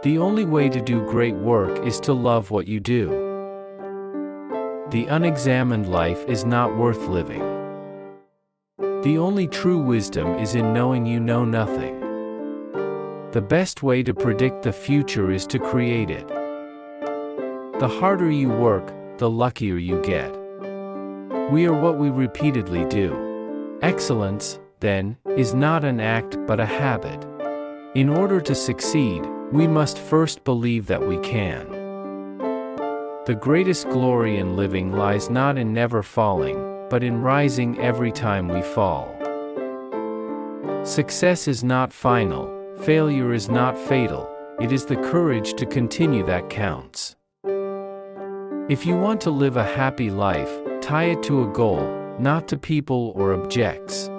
The only way to do great work is to love what you do. The unexamined life is not worth living. The only true wisdom is in knowing you know nothing. The best way to predict the future is to create it. The harder you work, the luckier you get. We are what we repeatedly do. Excellence, then, is not an act but a habit. In order to succeed, we must first believe that we can. The greatest glory in living lies not in never falling, but in rising every time we fall. Success is not final, failure is not fatal, it is the courage to continue that counts. If you want to live a happy life, tie it to a goal, not to people or objects.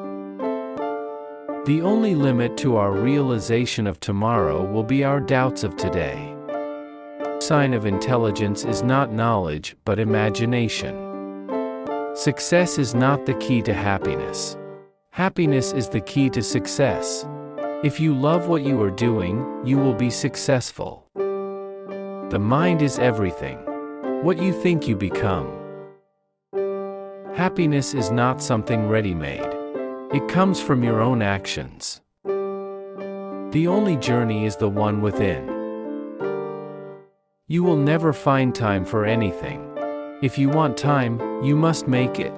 The only limit to our realization of tomorrow will be our doubts of today. Sign of intelligence is not knowledge, but imagination. Success is not the key to happiness. Happiness is the key to success. If you love what you are doing, you will be successful. The mind is everything. What you think you become. Happiness is not something ready-made. It comes from your own actions. The only journey is the one within. You will never find time for anything. If you want time, you must make it.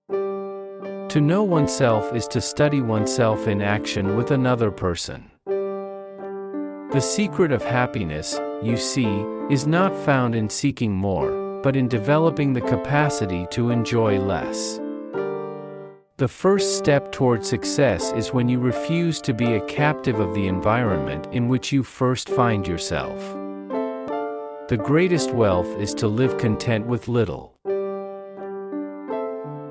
To know oneself is to study oneself in action with another person. The secret of happiness, you see, is not found in seeking more, but in developing the capacity to enjoy less. The first step toward success is when you refuse to be a captive of the environment in which you first find yourself. The greatest wealth is to live content with little.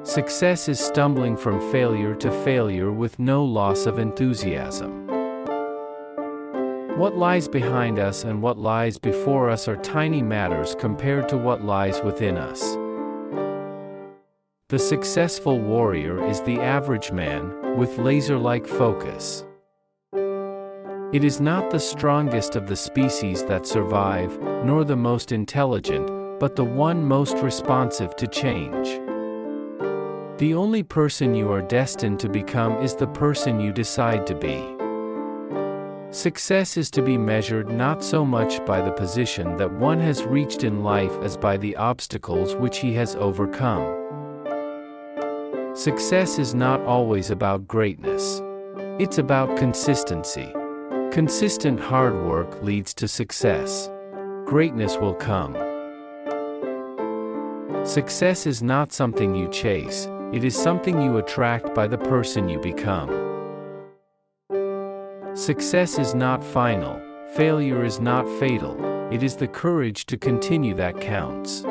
Success is stumbling from failure to failure with no loss of enthusiasm. What lies behind us and what lies before us are tiny matters compared to what lies within us. The successful warrior is the average man, with laser-like focus. It is not the strongest of the species that survive, nor the most intelligent, but the one most responsive to change. The only person you are destined to become is the person you decide to be. Success is to be measured not so much by the position that one has reached in life as by the obstacles which he has overcome. Success is not always about greatness. It's about consistency. Consistent hard work leads to success. Greatness will come. Success is not something you chase, it is something you attract by the person you become. Success is not final, failure is not fatal, it is the courage to continue that counts.